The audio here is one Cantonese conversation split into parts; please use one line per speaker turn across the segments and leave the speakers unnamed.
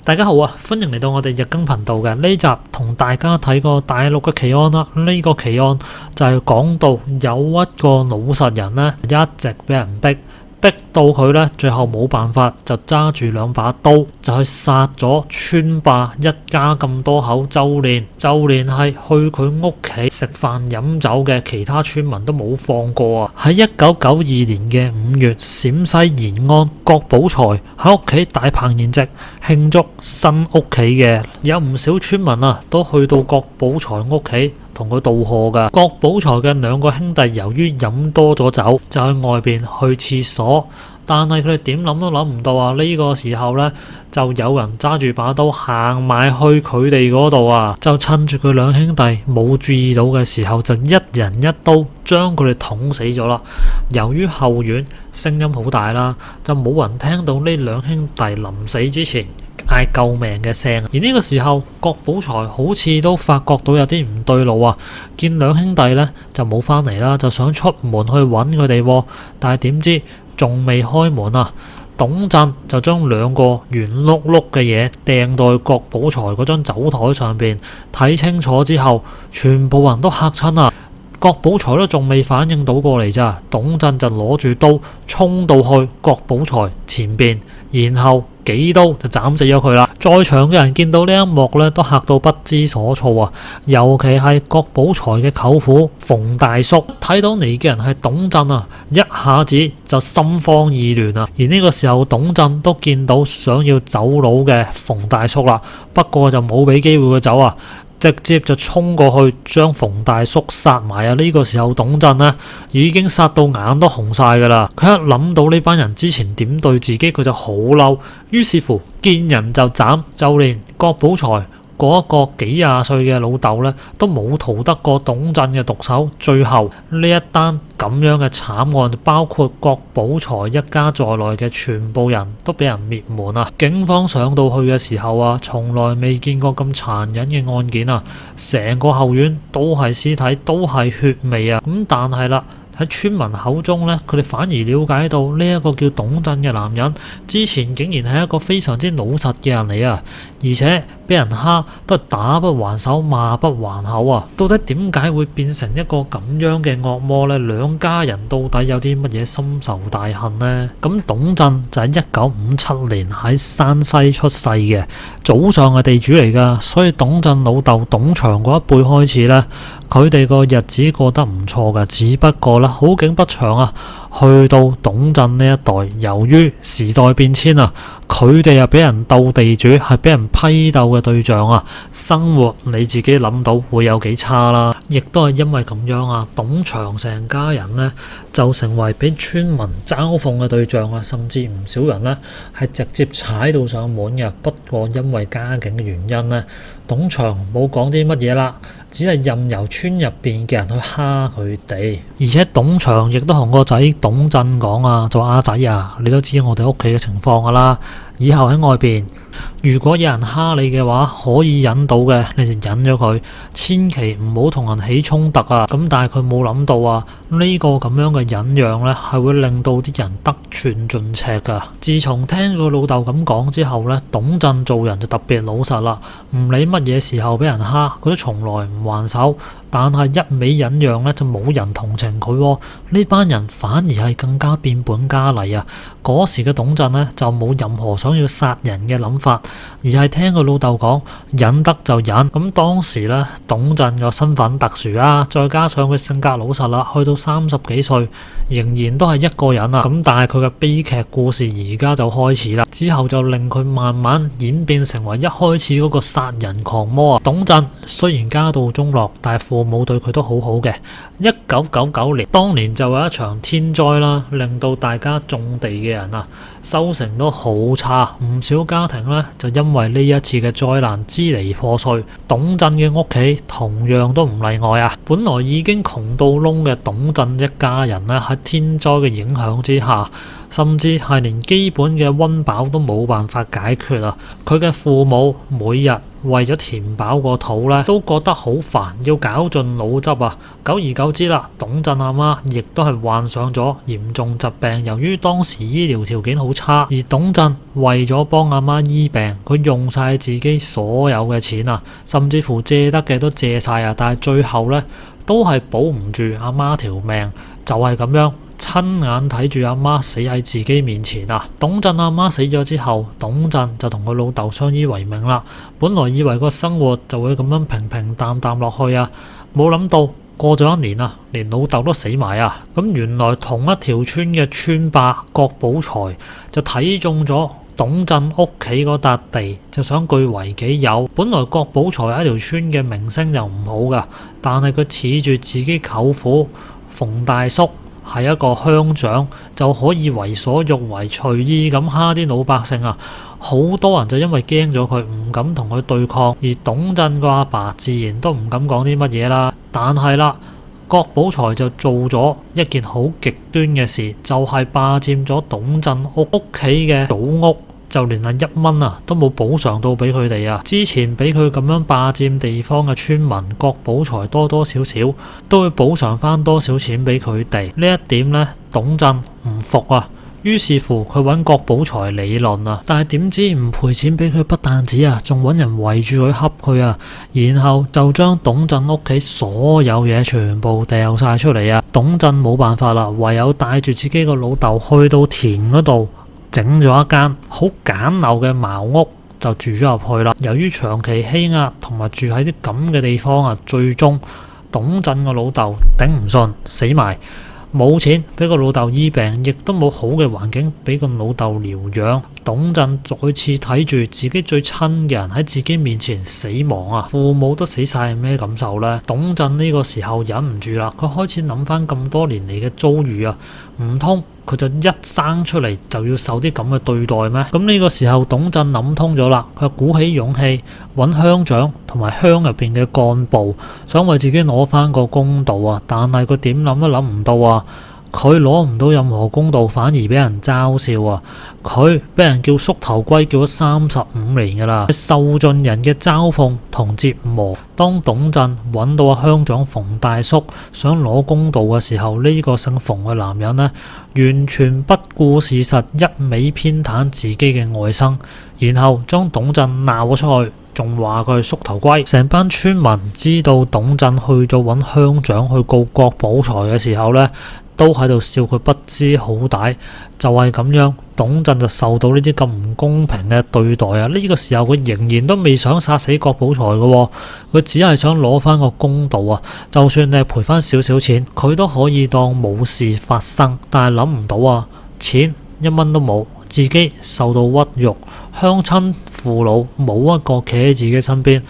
大家好啊，歡迎嚟到我哋日更頻道嘅呢集，同大家睇個大陸嘅奇案啦。呢個奇案就係講到有一個老實人呢，一直俾人逼到佢呢，最後冇辦法就揸住兩把刀就去殺咗村霸一家咁多口，就連係去佢屋企食飯飲酒嘅其他村民都冇放過啊！喺1992年嘅5月，陝西延安郭寶才喺屋企大棚筵席慶祝新屋企嘅，有唔少村民啊都去到郭寶才屋企同佢道賀噶。郭寶才嘅兩個兄弟由於飲多咗酒，就喺外邊去廁所，但係佢哋點諗都諗唔到啊！呢個時候呢，就有人揸住把刀行埋去佢哋嗰度啊，就趁住佢兩兄弟冇注意到嘅時候，就一人一刀將佢哋捅死咗啦。由於後院聲音好大啦，就冇人聽到呢兩兄弟臨死之前嗌救命嘅聲。而呢個時候，郭寶才好似都發覺到有啲唔對路啊，見兩兄弟呢就冇返嚟啦，就想出門去揾佢哋，但係點知仲未開門啊，董震就將兩個圓碌碌嘅嘢掟到去郭寶才嗰張酒台上邊，睇清楚之後，全部人都嚇親啊！郭寶才都仲未反應到過嚟咋，董震就攞住刀衝到去郭寶才前邊，然後幾刀就斬死咗佢啦。在場嘅人見到呢一幕呢，都嚇到不知所措啊！尤其係郭寶才嘅舅父馮大叔，睇到嚟嘅人係董震啊，一下子就心慌意亂啊！而呢個時候，董震都見到想要走佬嘅馮大叔啦，不過就冇俾機會佢走啊，直接就衝過去將馮大叔殺埋啊！呢個時候，董震呢已經殺到眼都紅晒噶啦。佢一諗到呢班人之前點對自己，佢就好嬲，於是乎見人就斬，就連郭寶才嗰一個幾廿歲嘅老豆呢，都冇逃得過董震嘅毒手。最後呢一單咁樣嘅慘案，包括郭寶才一家在內嘅全部人都俾人滅門啊！警方上到去嘅時候啊，從來未見過咁殘忍嘅案件啊！成個後院都係屍體，都係血味啊！咁但係啦，喺村民口中呢，佢哋反而了解到呢一個叫董震嘅男人之前竟然係一個非常之老實嘅人嚟啊！而且俾人蝦都係打不還手，罵不還口啊！到底點解會變成一個咁樣嘅惡魔呢？兩家人到底有啲乜嘢深仇大恨呢？咁董震就喺1957年喺山西出世嘅，祖上係地主嚟噶，所以董震老豆董祥嗰一輩開始呢，佢哋個日子過得唔錯噶，只不過咧好景不長啊，去到董震呢一代，由於時代變遷啊，佢哋又俾人鬥地主，係俾人批鬥嘅對象啊，生活你自己諗到會有幾差啦。亦都係因為咁樣啊，董祥成家人呢就成為俾村民嘲諷嘅對象啊，甚至唔少人呢係直接踩到上門嘅。不過因為家境嘅原因呢，董祥冇講啲乜嘢啦，只係任由村入邊嘅人去蝦佢哋。而且董祥亦都同個仔董震講啊，就話阿仔啊，你都知我哋屋企嘅情況噶啦，以後喺外邊如果有人蝦你嘅話，可以忍到嘅你就忍咗佢，千祈唔好同人起衝突啊！咁但係佢冇諗到啊，呢個咁樣嘅忍讓呢，係會令到啲人得寸進尺噶。自從聽個老豆咁講之後呢，董震做人就特別老實啦，唔理乜嘢時候俾人蝦，佢都從來唔還手。但係一味忍讓呢，就冇人同情佢喎，呢班人反而係更加變本加厲啊！嗰時嘅董震呢，就冇任何想要殺人嘅諗法，而係聽個老豆講忍得就忍。咁當時呢，董震個身份特殊啊，再加上佢性格老實啦，去到30幾歲仍然都係一個人啊。咁但係佢嘅悲劇故事而家就開始啦，之後就令佢慢慢演變成為一開始嗰個殺人狂魔啊！董震雖然家道中落，但係父母對佢都好好嘅。1999年，當年就有一場天災啦，令到大家種地嘅人啊收成都好差，唔少家庭呢就因為呢一次嘅災難支離破碎。董震嘅屋企同樣都唔例外啊！本來已經窮到窿嘅董震一家人呢，喺天災嘅影響之下，甚至係連基本嘅溫飽都冇辦法解決啊！佢嘅父母每日為咗填飽個肚咧，都覺得好煩，要絞盡腦汁啊！久而久之啦，董振阿媽亦都係患上咗嚴重疾病。由於當時醫療條件好差，而董振為咗幫阿媽醫病，佢用晒自己所有嘅錢啊，甚至乎借得嘅都借晒啊！但係最後咧，都係保唔住阿媽條命，就係咁樣親眼睇住阿媽死喺自己面前啊！董振阿媽死咗之後，董振就同佢老豆相依為命啦。本來以為個生活就會咁樣平平淡淡落去啊，冇諗到過咗一年啊，連老豆都死埋啊！咁原來同一條村嘅村霸郭寶才就睇中咗董振屋企嗰笪地，就想據為己有。本來郭寶才喺條村嘅名聲就唔好噶，但係佢恃住自己舅父馮大叔係一個鄉長，就可以為所欲為，隨意咁蝦啲老百姓啊！好多人就因為驚咗佢，唔敢同佢對抗，而董振個阿爸自然都唔敢講啲乜嘢啦。但係啦，郭寶才就做咗一件好極端嘅事，就係霸佔咗董振屋企嘅祖屋，就連1蚊啊都冇補償到俾佢哋啊！之前俾佢咁樣霸佔地方嘅村民，郭寶才多多少少都會補償翻多少錢俾佢哋。呢一點呢，董振唔服啊！於是乎佢揾郭寶才理論啊，但係點知唔賠錢俾佢不但止啊，仲揾人圍住佢恰佢啊，然後就將董振屋企所有嘢全部掉晒出嚟啊！董振冇辦法啦，唯有帶住自己個老豆去到田嗰度，整咗一間好簡陋嘅茅屋就住咗入去啦。由於長期欺壓同埋住喺啲咁嘅地方啊，最終董振個老豆頂唔順死埋。冇錢俾個老豆醫病，亦都冇好嘅環境俾個老豆療養。董振再次睇住自己最親嘅人喺自己面前死亡啊！父母都死晒，係咩感受呢？董振呢個時候忍唔住啦，佢開始諗翻咁多年嚟嘅遭遇啊，唔通佢就一生出嚟就要受啲咁嘅對待咩？咁呢個時候董振諗通咗啦，佢鼓起勇氣揾鄉長同埋鄉入邊嘅幹部，想為自己攞翻個公道啊！但係佢點諗都諗唔到啊！佢攞唔到任何公道，反而俾人嘲笑啊！佢俾人叫縮頭龜，叫咗35年噶啦，受盡人嘅嘲諷同折磨。當董振揾到鄉長馮大叔想攞公道嘅時候，呢個姓馮嘅男人呢，完全不顧事實，一味偏袒自己嘅外甥，然後將董振鬧咗出去，仲話佢係縮頭龜。成班村民知道董振去咗揾鄉長去告郭寶才嘅時候呢，都喺度笑佢不知好歹。就係咁樣，董振就受到呢啲咁唔公平嘅對待啊！呢個時候佢仍然都未想殺死郭寶才嘅，佢只係想攞翻個公道啊！就算你係賠翻少少錢，佢都可以當冇事發生。但係諗唔到啊，錢1蚊都冇，自己受到屈辱，鄉親父老冇一個企喺自己身邊。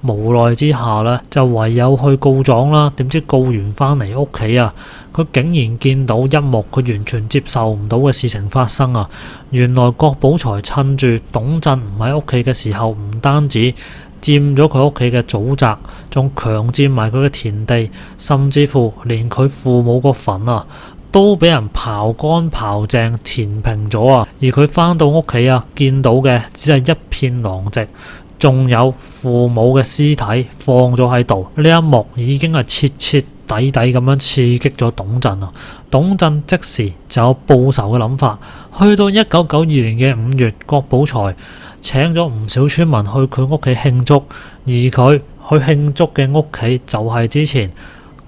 無奈之下呢，就唯有去告狀啦。點知告完翻嚟屋企啊，佢竟然見到一幕佢完全接受唔到嘅事情發生啊！原來郭寶才趁住董振唔喺屋企嘅時候，唔單止佔咗佢屋企嘅祖宅，仲強佔埋佢嘅田地，甚至乎連佢父母個墳啊都俾人刨乾刨淨填平咗啊！而佢翻到屋企啊，見到嘅只係一片狼藉。仲有父母嘅屍體放咗喺度，呢一幕已經係徹徹底底咁樣刺激咗董振啊！董振即時就有報仇嘅諗法。去到1992年嘅5月，郭寶才請咗唔少村民去佢屋企慶祝，而佢去慶祝嘅屋企就係之前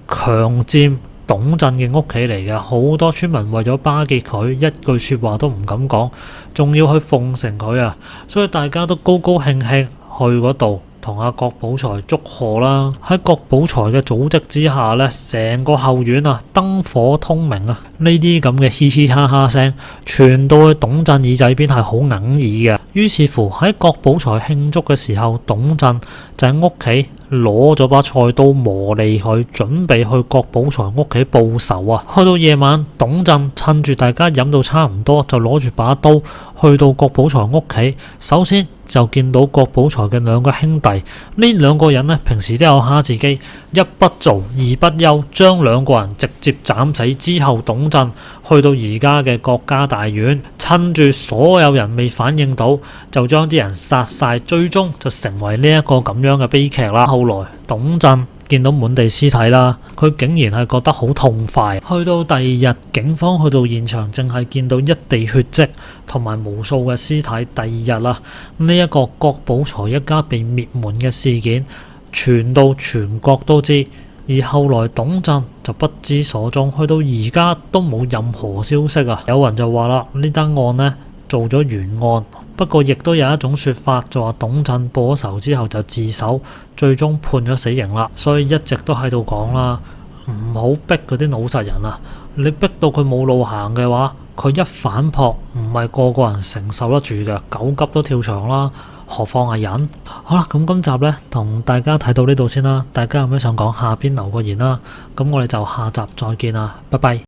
強佔董振嘅屋企嚟嘅。好多村民為咗巴結佢，一句說話都唔敢講，仲要去奉承佢啊！所以大家都高高興興去嗰度同阿郭寶才祝賀啦。喺郭寶才嘅組織之下呢，成個後院啊燈火通明啊！呢啲咁嘅嘻嘻哈哈聲傳到去董振耳仔邊係好哽耳嘅。於是乎喺郭寶才慶祝嘅時候，董振就喺屋企攞咗把菜刀磨利佢，準備去郭寶才屋企報仇啊！去到夜晚，董振趁住大家飲到差唔多，就攞住把刀去到郭寶才屋企，首先就見到郭寶才嘅兩個兄弟，呢兩個人呢，平時都有蝦自己，一不做二不休，將兩個人直接斬死之後，董震去到而家嘅郭家大院，趁住所有人未反應到，就將啲人殺晒，最終就成為呢一個咁樣嘅悲劇啦。後來董震見到滿地屍體啦，佢竟然係覺得好痛快。去到第二日，警方去到現場，淨係見到一地血跡同埋無數嘅屍體。第二日啦，呢一個郭寶才一家被滅門嘅事件傳到全國都知，而後來董震就不知所蹤，去到而家都冇任何消息啊！有人就話啦，呢單案呢做咗懸案。不過亦都有一種說法，就話董震報咗仇之後就自首，最終判咗死刑啦。所以一直都喺度講啦，唔好逼嗰啲老實人啊！你逼到佢冇路行嘅話，佢一反撲，唔係個個人承受得住嘅，狗急都跳牆啦，何況係人？好啦，咁今集呢，同大家睇到呢度先啦。大家有咩想講，下邊留個言啦。咁我哋就下集再見啦，拜拜。